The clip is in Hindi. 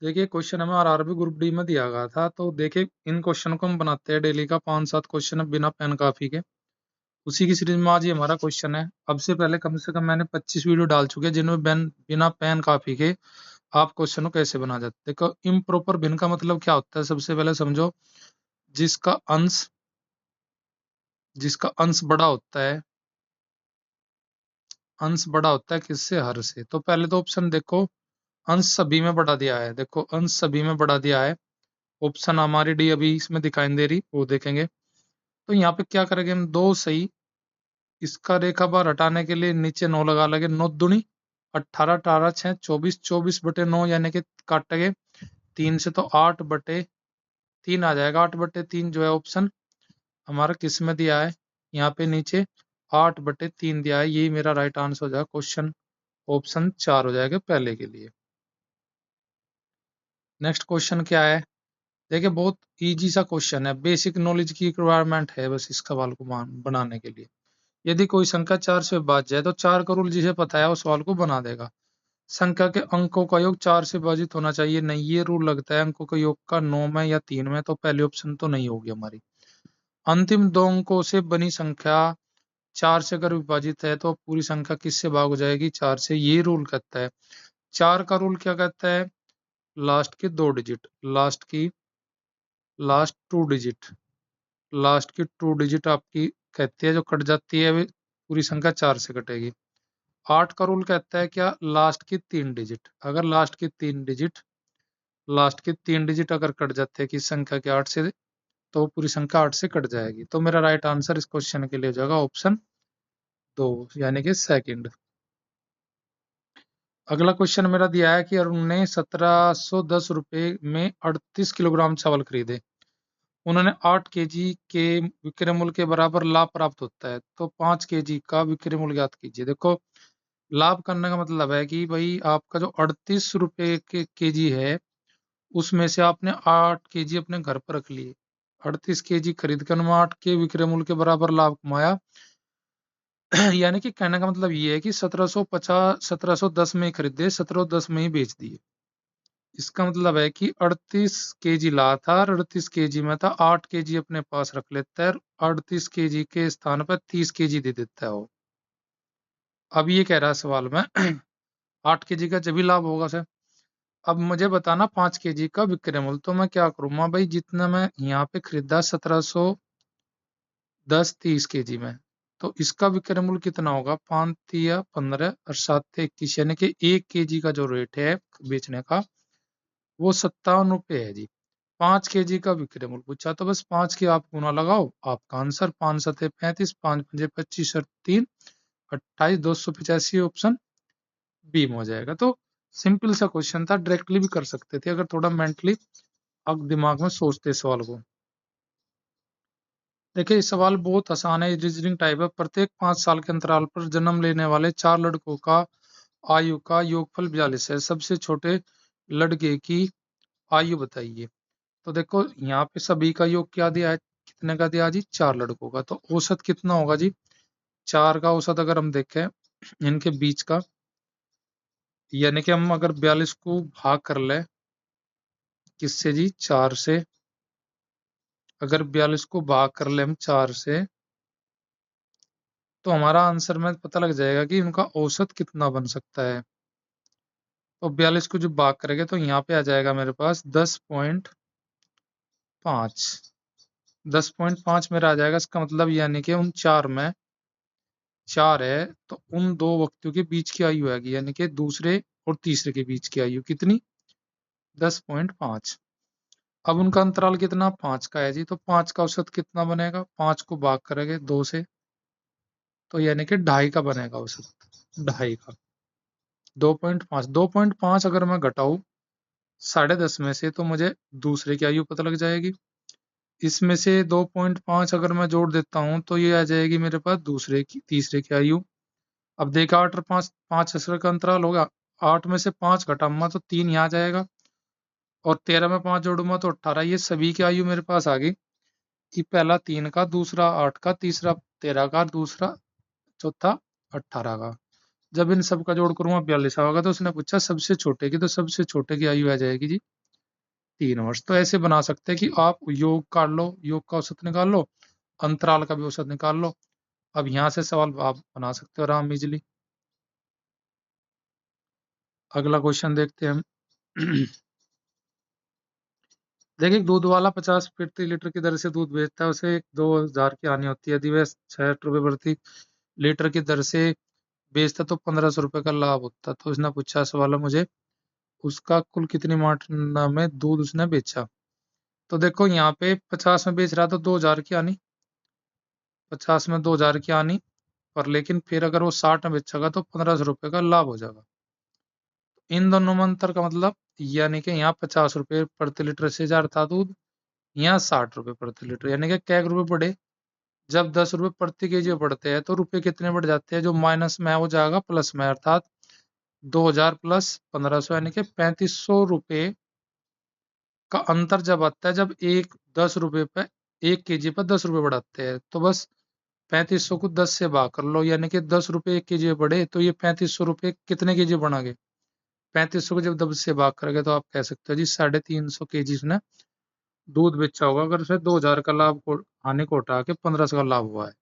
देखिए क्वेश्चन हमें आरआरबी ग्रुप डी में दिया गया था, तो देखिए इन क्वेश्चन को हम बनाते हैं डेली का 5-7 क्वेश्चन है बिना पेन काफी के। उसी की सीरीज में आज ये हमारा क्वेश्चन है। अब से पहले कम से कम मैंने 25 वीडियो डाल चुके हैं जिनमें बिना पेन काफी के आप क्वेश्चन को कैसे बना जाते। देखो इम्प्रॉपर भिन्न का मतलब क्या होता है, सबसे पहले समझो। जिसका अंश जिसका अंश बड़ा होता है, अंश बड़ा होता है किससे, हर से। तो पहले तो ऑप्शन देखो, अंश सभी में बढ़ा दिया है। देखो अंश सभी में बढ़ा दिया है। ऑप्शन हमारी डी अभी इसमें दिखाई दे रही, वो देखेंगे। तो यहाँ पे क्या करेंगे हम, दो सही। इसका रेखा भार हटाने के लिए नीचे 9 लगा लेंगे। 9 दूनी 18, 18 6 24, 24/9 यानी कि काटेंगे 3 से तो 8/3 आ जाएगा। 8/3 जो है ऑप्शन हमारा किस में दिया है, यहाँ पे नीचे 8/3 दिया है। यही मेरा राइट आंसर हो जाएगा। क्वेश्चन ऑप्शन 4 हो जाएगा पहले के लिए। नेक्स्ट क्वेश्चन क्या है, देखिए बहुत इजी सा क्वेश्चन है, बेसिक नॉलेज की रिक्वायरमेंट है बस इस सवाल को बनाने के लिए। यदि कोई संख्या 4 से विभाज्य है तो 4 का रूल जिसे पता है उस सवाल को बना देगा। संख्या के अंकों का योग 4 से विभाजित होना चाहिए, नहीं ये रूल लगता है अंकों के योग का 9 में या 3 में, तो पहली ऑप्शन तो नहीं होगी हमारी। अंतिम दो अंकों से बनी संख्या 4 से अगर विभाजित है तो पूरी संख्या किससे भाग हो जाएगी, 4 से, ये रूल कहता है। 4 का रूल क्या कहता है, लास्ट के 2 डिजिट, लास्ट 2 डिजिट, लास्ट की 2 डिजिट आपकी कहती है जो कट जाती है पूरी संख्या 4 से कटेगी। 8 का रूल कहता है क्या, लास्ट की 3 डिजिट, अगर लास्ट की 3 डिजिट अगर कट जाते हैं किस संख्या के 8 से, तो पूरी संख्या 8 से कट जाएगी। तो मेरा राइट आंसर इस क्वेश्चन के लिए हो जाएगा ऑप्शन 2 यानी कि सेकंड। अगला क्वेश्चन मेरा दिया है कि अरुण ने 1710 रुपए में 38 किलोग्राम चावल खरीदे। उन्होंने 8 केजी के विक्रय मूल्य के बराबर लाभ प्राप्त होता है, तो 5 केजी का विक्रय मूल्य ज्ञात कीजिए। देखो लाभ करने का मतलब है कि भाई आपका जो 38 रुपए के केजी है उसमें से आपने 8 केजी अपने घर पर रख लिए। 38 केजी खरीद कर 8 के विक्रय मूल्य के बराबर लाभ कमाया। यानी कि कहने का मतलब ये है कि 1710 में ही खरीदे, 1710 में ही बेच दिए। इसका मतलब है कि 38 केजी ला था और 38 केजी में था, 8 केजी अपने पास रख लेता है, 38 केजी के स्थान पर 30 केजी दे देता है वो। अब ये कह रहा है सवाल में 8 केजी का जब भी लाभ होगा सर। अब मुझे बताना 5 केजी का विक्रय मूल्य, तो मैं क्या करूंगा भाई, जितना मैं यहाँ पे खरीदा 1710 30 केजी में, तो इसका विक्रय मूल्य कितना होगा, 5 तिया 15 और 7 तिया 21, यानी कि 1 केजी का जो रेट है बेचने का वो 57 रुपए है जी। 5 केजी का विक्रय मूल्य पूछा तो बस 5 की आप गुना लगाओ, आपका आंसर 5 सते 35, 5 पंजे 25 और 3 28, 285 ऑप्शन बी में हो जाएगा। तो सिंपल सा क्वेश्चन था, डायरेक्टली भी कर सकते थे अगर थोड़ा मेंटली आप दिमाग में सोचते सवाल को। देखिए इस सवाल बहुत आसान है, रीजनिंग टाइप है। प्रत्येक 5 साल के अंतराल पर जन्म लेने वाले 4 लड़कों का आयु का योगफल 42 है। सबसे छोटे लड़के की आयु बताइए। तो देखो यहाँ पे सभी का योग क्या दिया है, कितने का दिया जी, 4 लड़कों का, तो औसत कितना होगा जी, 4 का औसत अगर हम देखें इनके बीच का, यानी कि हम अगर 42 को भाग कर ले किससे जी, 4 से, अगर 42 को भाग कर ले हम 4 से, तो हमारा आंसर में पता लग जाएगा कि उनका औसत कितना बन सकता है। तो 42 को जो भाग करेंगे तो यहाँ पे आ जाएगा मेरे पास 10.5, 10.5 मेरा आ जाएगा। इसका मतलब यानी कि उन 4 में 4 है तो उन दो व्यक्तियों के बीच की आयु आएगी, यानी कि दूसरे और तीसरे के बीच की आयु कितनी, 10.5। अब उनका अंतराल कितना, 5 का है जी, तो 5 का औसत कितना बनेगा, 5 को भाग करेंगे 2 से, तो यानी कि 2.5 का बनेगा औसत, 2.5 का। 2.5, 2.5 अगर मैं घटाऊं 10.5 में से तो मुझे दूसरे की आयु पता लग जाएगी। इसमें से 2.5 अगर मैं जोड़ देता हूं तो ये आ जाएगी मेरे पास तीसरे की आयु। अब देखा 8 और 5, 5 असर का अंतराल होगा, 8 में से 5 घटाऊंगा तो 3 यहाँ जाएगा, और 13 में 5 जोड़ूंगा तो 18। ये सभी की आयु मेरे पास आ गई कि पहला 3 का, दूसरा 8 का, तीसरा 13 का, दूसरा चौथा 18 का। जब इन सब का जोड़ करूंगा 42 आएगा। तो उसने पूछा सबसे छोटे की, तो सबसे छोटे की आयु आ जाएगी जी 3 वर्ष। तो ऐसे बना सकते हैं कि आप योग काट लो, योग का औसत निकाल लो, अंतराल का भी औसत निकाल लो। अब यहाँ से सवाल आप बना सकते हो आराम इजिली। अगला क्वेश्चन देखते हैं हम। देखिए, दूध वाला 50 प्रति लीटर की दर से दूध बेचता है, उसे 2,000 की हानि होती है। यदि वह 60 रुपए प्रति लीटर की दर से बेचता तो 1,500 रुपए का लाभ होता। तो उसने पूछा सवाल है मुझे, उसका कुल कितनी मात्रा में दूध उसने बेचा। तो देखो यहाँ पे 50 में बेच रहा तो 2,000 की हानि, 50 में 2,000 की हानि, पर लेकिन फिर अगर वो 60 में बेचेगा तो 1,500 रुपए का लाभ हो जाएगा। इन दोनों में अंतर का मतलब, यानी कि यहाँ 50 रुपए प्रति लीटर से जा रहा था दूध, यहाँ 60 रुपए प्रति लीटर, यानी कि कै रुपए बढ़े। जब 10 रुपए प्रति केजी बढ़ते हैं तो रुपए कितने बढ़ जाते हैं, जो माइनस में है वो जाएगा प्लस में, अर्थात 2,000 प्लस 1,500 यानी कि 3,500 रुपए का अंतर जब आता है, जब 10 रुपए पे 1 केजी पर 10 रुपए बढ़ाते हैं। तो बस 3,500 को 10 से भाग कर लो, यानी कि 10 रुपए 1 केजी बढ़े तो ये 3,500 रुपए कितने केजी बढ़ागे, 3,500 को जब 10 से भाग करोगे तो आप कह सकते हो जी 350 केजी ने दूध बेचा होगा, अगर उसे 2,000 का लाभ को हानि को हटा के 1,500 का लाभ हुआ है।